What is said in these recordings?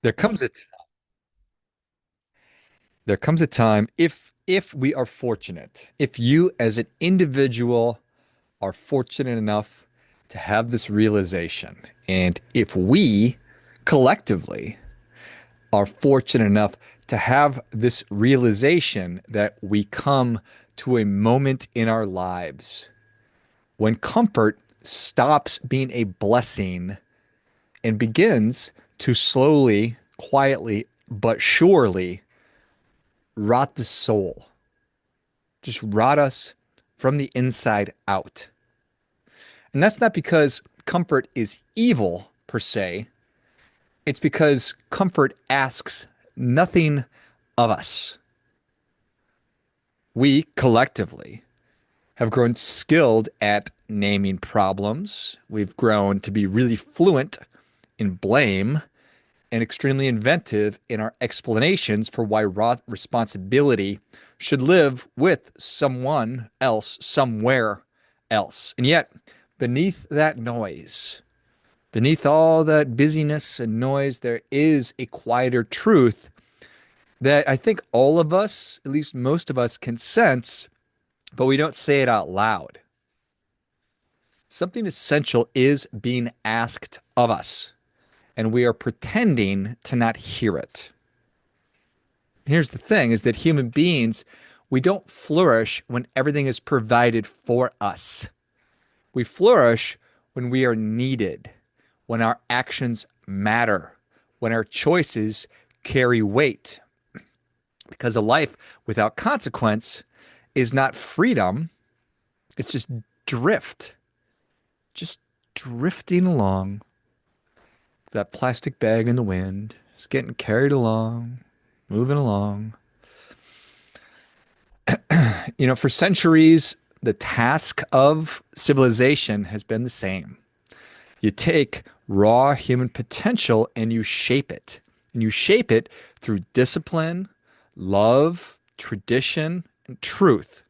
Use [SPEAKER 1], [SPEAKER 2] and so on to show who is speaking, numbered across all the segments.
[SPEAKER 1] There comes a there comes a time if we are fortunate, if you as an individual are fortunate enough to have this realization, and if we collectively are fortunate enough to have this realization that we come to a moment in our lives when comfort stops being a blessing and begins to slowly, quietly, but surely rot the soul, just rot us from the inside out. And that's not because comfort is evil per se. It's because comfort asks nothing of us. We collectively have grown skilled at naming problems. We've grown to be really fluent in blame and extremely inventive in our explanations for why responsibility should live with someone else, somewhere else. And yet, beneath that noise, beneath all that busyness and noise, there is a quieter truth that I think all of us, at least most of us, can sense, but we don't say it out loud. Something essential is being asked of us, and we are pretending to not hear it. Here's the thing is that human beings, we don't flourish when everything is provided for us. We flourish when we are needed, when our actions matter, when our choices carry weight. Because a life without consequence is not freedom, it's just drifting along. That plastic bag in the wind, just getting carried along, moving along. For centuries, the task of civilization has been the same. You take raw human potential and you shape it. And you shape it through discipline, love, tradition, and truth.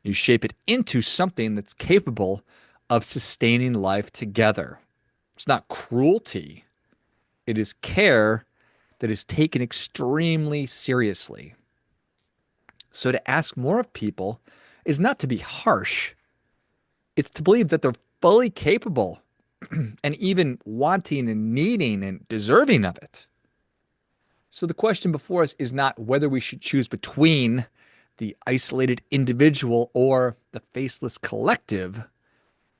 [SPEAKER 1] You shape it into something that's capable of sustaining life together. It's not cruelty, it is care that is taken extremely seriously. So to ask more of people is not to be harsh, it's to believe that they're fully capable and even wanting and needing and deserving of it. So the question before us is not whether we should choose between the isolated individual or the faceless collective.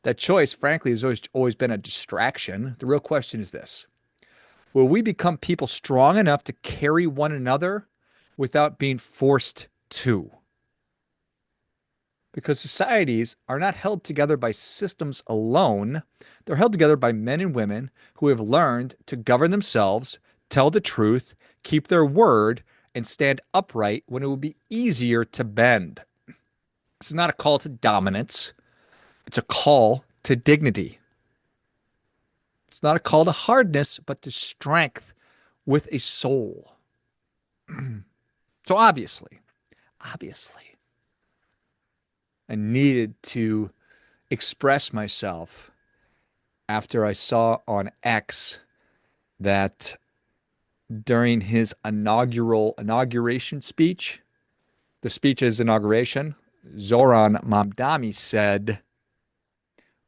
[SPEAKER 1] That choice, frankly, has always been a distraction. The real question is this: will we become people strong enough to carry one another without being forced to? Because societies are not held together by systems alone. They're held together by men and women who have learned to govern themselves, tell the truth, keep their word, and stand upright when it would be easier to bend. It's not a call to dominance, it's a call to dignity. It's not a call to hardness, but to strength with a soul. So obviously, I needed to express myself after I saw on X that during his inauguration speech, the speech's inauguration, Zohran Mamdani said,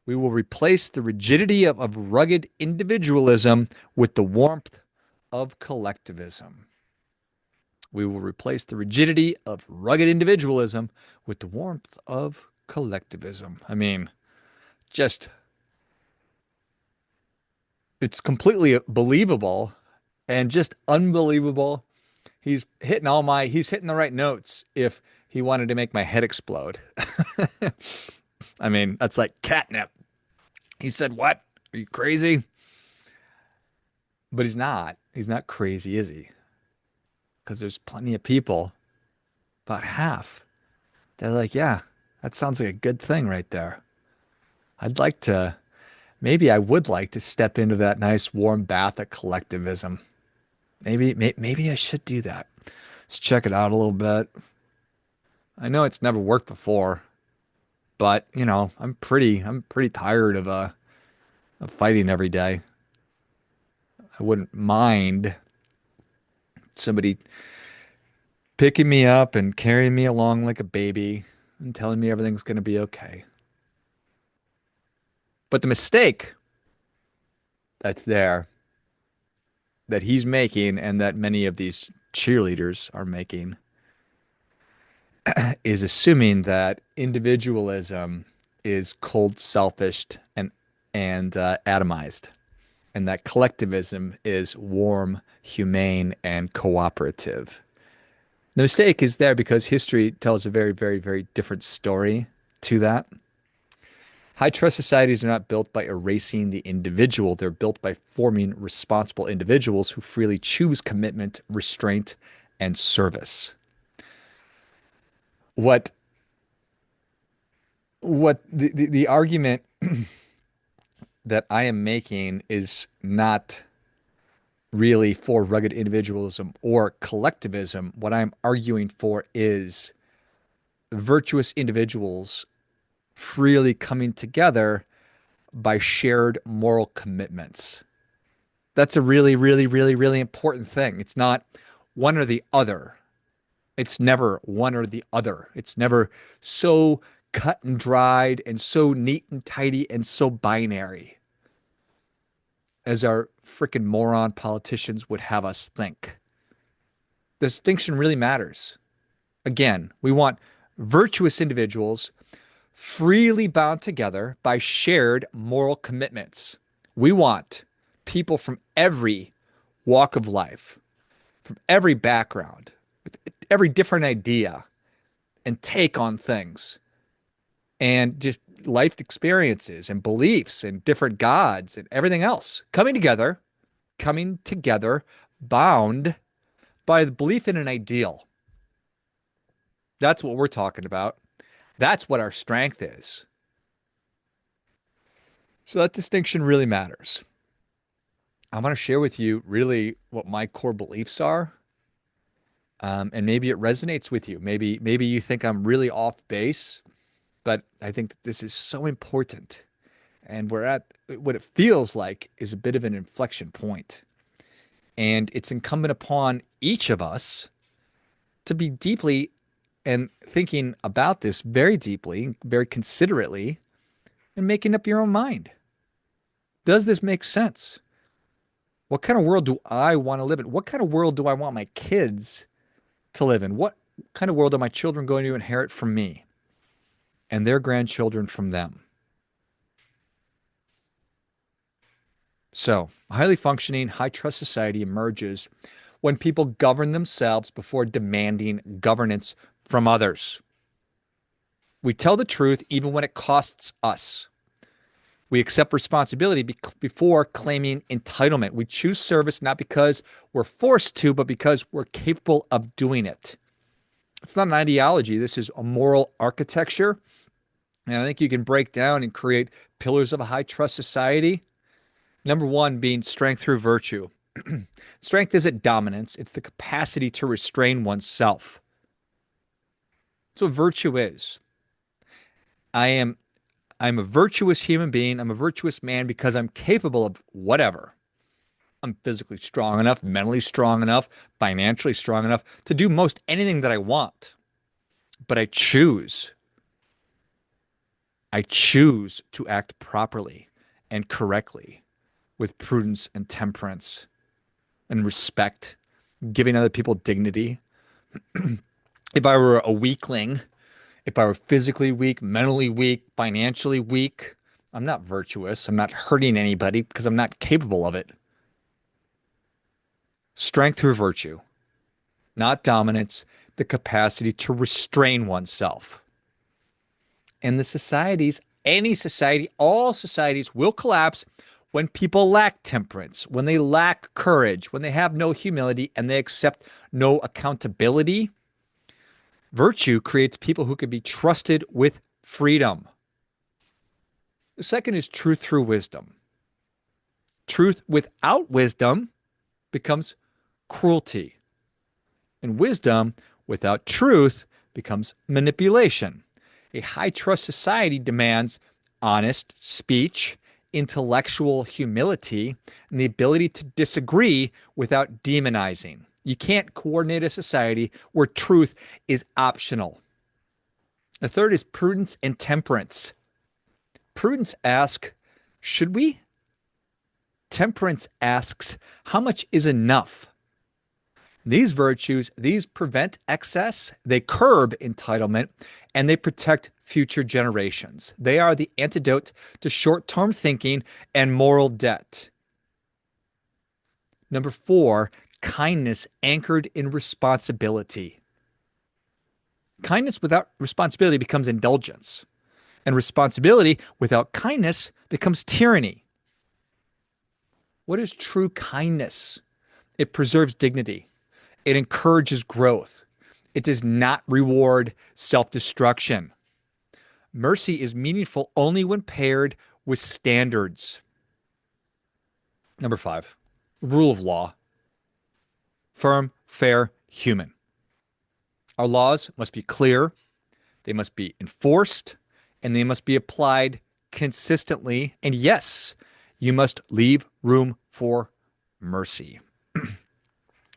[SPEAKER 1] "We will replace the rigidity of rugged individualism with the warmth of collectivism. We will replace the rigidity of rugged individualism with the warmth of collectivism." I mean, just, it's completely believable and just unbelievable. He's hitting the right notes if he wanted to make my head explode. I mean, that's like catnip. He said, "What? Are you crazy?" But he's not. He's not crazy, is he? Because there's plenty of people, about half, they're like, "Yeah, that sounds like a good thing right there. I'd like to, maybe I would like to step into that nice warm bath of collectivism. Maybe I should do that. Let's check it out a little bit. I know it's never worked before, but I'm pretty tired of fighting every day. I wouldn't mind somebody picking me up and carrying me along like a baby and telling me everything's going to be okay. But the mistake that's there that he's making and that many of these cheerleaders are making is assuming that individualism is cold, selfish, and atomized, and that collectivism is warm, humane, and cooperative. The mistake is there because history tells a very, very, very different story to that. High trust societies are not built by erasing the individual. They're built by forming responsible individuals who freely choose commitment, restraint, and service. What the argument that I am making is not really for rugged individualism or collectivism. What I'm arguing for is virtuous individuals freely coming together by shared moral commitments. That's a really, really, really, really important thing. It's not one or the other. It's never one or the other. It's never so cut and dried and so neat and tidy and so binary as our frickin' moron politicians would have us think. The distinction really matters. Again, we want virtuous individuals freely bound together by shared moral commitments. We want people from every walk of life, from every background, with every different idea and take on things and just life experiences and beliefs and different gods and everything else coming together, bound by the belief in an ideal. That's what we're talking about. That's what our strength is. So that distinction really matters. I want to share with you really what my core beliefs are. And maybe it resonates with you. Maybe you think I'm really off base, but I think that this is so important. And we're at what it feels like is a bit of an inflection point. And it's incumbent upon each of us to be deeply and thinking about this very deeply, very considerately, and making up your own mind. Does this make sense? What kind of world do I want to live in? What kind of world do I want my kids to live in? What kind of world are my children going to inherit from me and their grandchildren from them? So, a highly functioning, high trust society emerges when people govern themselves before demanding governance from others. We tell the truth even when it costs us. We accept responsibility before claiming entitlement. We choose service not because we're forced to, but because we're capable of doing it. It's not an ideology. This is a moral architecture. And I think you can break down and create pillars of a high trust society. Number one being strength through virtue. Strength isn't dominance. It's the capacity to restrain oneself. That's what virtue is. I'm a virtuous human being. I'm a virtuous man because I'm capable of whatever. I'm physically strong enough, mentally strong enough, financially strong enough to do most anything that I want. But I choose. I choose to act properly and correctly with prudence and temperance and respect, giving other people dignity. If I were a weakling, if I were physically weak, mentally weak, financially weak, I'm not virtuous. I'm not hurting anybody because I'm not capable of it. Strength through virtue, not dominance, the capacity to restrain oneself. And the societies, any society, all societies will collapse when people lack temperance, when they lack courage, when they have no humility and they accept no accountability. Virtue creates people who can be trusted with freedom. The second is truth through wisdom. Truth without wisdom becomes cruelty. And wisdom without truth becomes manipulation. A high trust society demands honest speech, intellectual humility and the ability to disagree without demonizing. You can't coordinate a society where truth is optional. The third is prudence and temperance. Prudence asks, should we? Temperance asks, how much is enough? These virtues, these prevent excess, they curb entitlement, and they protect future generations. They are the antidote to short-term thinking and moral debt. Number four, kindness anchored in responsibility. Kindness without responsibility becomes indulgence, and responsibility without kindness becomes tyranny. What is true kindness? It preserves dignity. It encourages growth. It does not reward self-destruction. Mercy is meaningful only when paired with standards. Number five, rule of law. Firm, fair, human. Our laws must be clear, they must be enforced, and they must be applied consistently. And yes, you must leave room for mercy.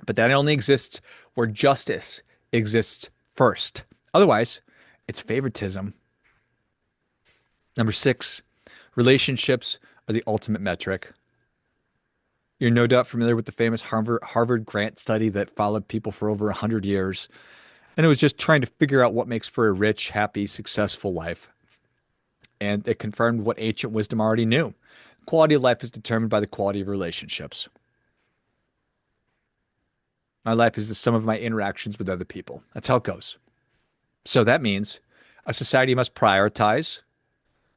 [SPEAKER 1] But that only exists where justice exists first. Otherwise, it's favoritism. Number six, relationships are the ultimate metric. You're no doubt familiar with the famous Harvard Grant study that followed people for over 100 years. And it was just trying to figure out what makes for a rich, happy, successful life. And it confirmed what ancient wisdom already knew. Quality of life is determined by the quality of relationships. My life is the sum of my interactions with other people. That's how it goes. So that means a society must prioritize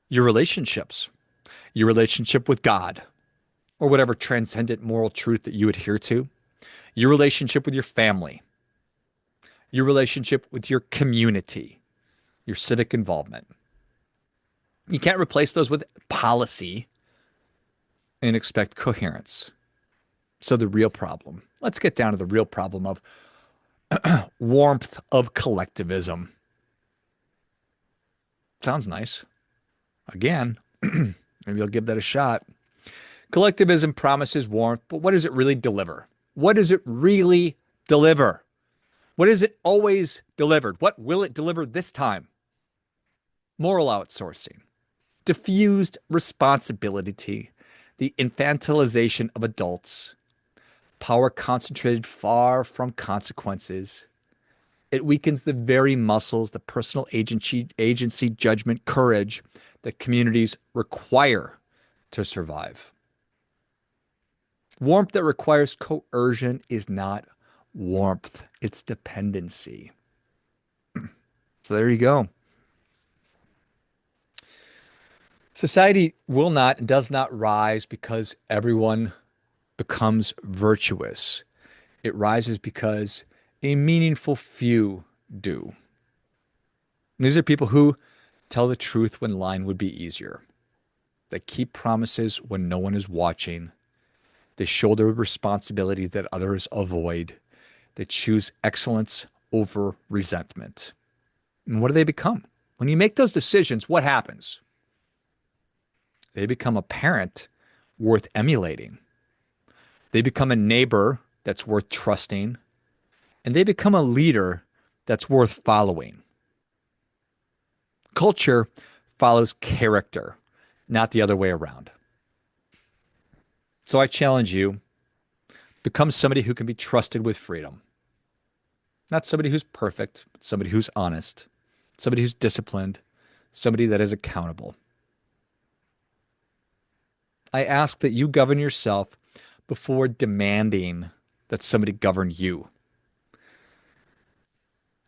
[SPEAKER 1] your relationships, your relationship with God, or whatever transcendent moral truth that you adhere to, your relationship with your family, your relationship with your community, your civic involvement. You can't replace those with policy and expect coherence. So the real problem, let's get down to the real problem of warmth of collectivism. Sounds nice. Again, maybe I'll give that a shot. Collectivism promises warmth, but what does it really deliver? What does it really deliver? What has it always delivered? What will it deliver this time? Moral outsourcing, diffused responsibility, the infantilization of adults, power concentrated far from consequences. It weakens the very muscles, the personal agency, judgment, courage that communities require to survive. Warmth that requires coercion is not warmth, it's dependency. So there you go. Society will not and does not rise because everyone becomes virtuous. It rises because a meaningful few do. These are people who tell the truth when lying would be easier. They keep promises when no one is watching. They shoulder responsibility that others avoid. They choose excellence over resentment. And what do they become? When you make those decisions, what happens? They become a parent worth emulating. They become a neighbor that's worth trusting. And they become a leader that's worth following. Culture follows character, not the other way around. So I challenge you, become somebody who can be trusted with freedom. Not somebody who's perfect, but somebody who's honest, somebody who's disciplined, somebody that is accountable. I ask that you govern yourself before demanding that somebody govern you.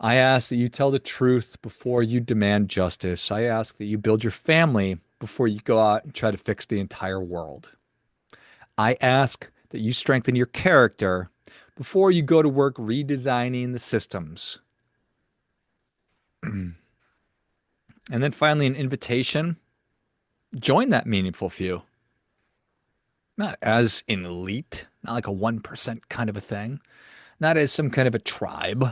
[SPEAKER 1] I ask that you tell the truth before you demand justice. I ask that you build your family before you go out and try to fix the entire world. I ask that you strengthen your character before you go to work redesigning the systems. And then finally, an invitation. Join that meaningful few. Not as an elite, not like a 1% kind of a thing, not as some kind of a tribe,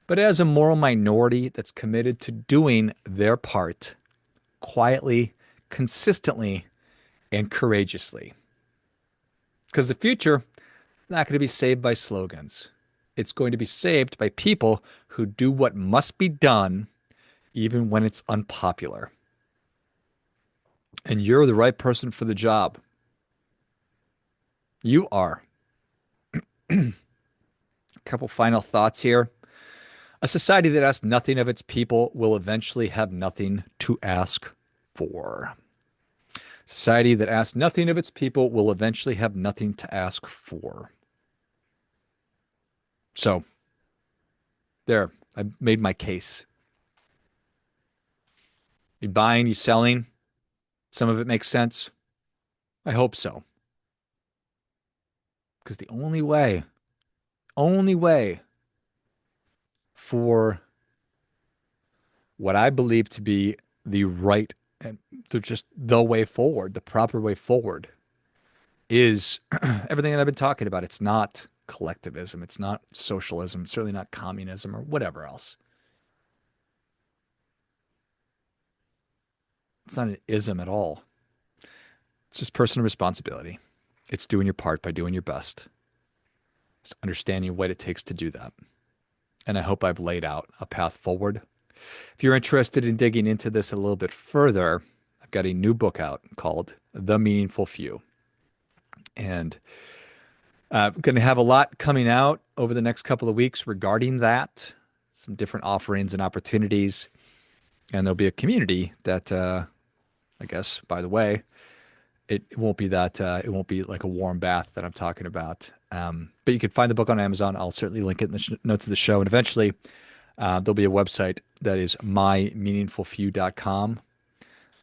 [SPEAKER 1] but as a moral minority that's committed to doing their part quietly, consistently and courageously. Because the future is not going to be saved by slogans. It's going to be saved by people who do what must be done, even when it's unpopular. And you're the right person for the job. You are. A couple final thoughts here. A society that asks nothing of its people will eventually have nothing to ask for. Society that asks nothing of its people will eventually have nothing to ask for. So, there, I made my case. You buying, you selling, some of it makes sense. I hope so. Because the only way for what I believe to be the right and just the way forward, the proper way forward, is everything that I've been talking about. It's not collectivism. It's not socialism. It's certainly not communism or whatever else. It's not an ism at all. It's just personal responsibility. It's doing your part by doing your best. It's understanding what it takes to do that. And I hope I've laid out a path forward. If you're interested in digging into this a little bit further, I've got a new book out called The Meaningful Few. And I'm going to have a lot coming out over the next couple of weeks regarding that, some different offerings and opportunities. And there'll be a community that, I guess, by the way, it won't be that, it won't be like a warm bath that I'm talking about. But you can find the book on Amazon. I'll certainly link it in the notes of the show. And eventually, there'll be a website that is mymeaningfulfew.com.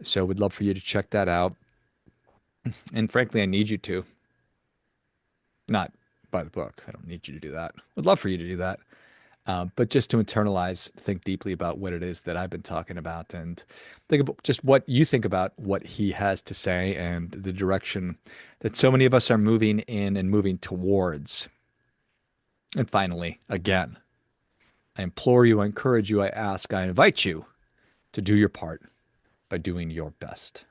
[SPEAKER 1] So we'd love for you to check that out. And frankly, I need you to. Not buy the book. I don't need you to do that. I'd love for you to do that. But just to internalize, think deeply about what it is that I've been talking about and think about just what you think about what he has to say and the direction that so many of us are moving in and moving towards. And finally, again, I implore you, I encourage you, I ask, I invite you to do your part by doing your best.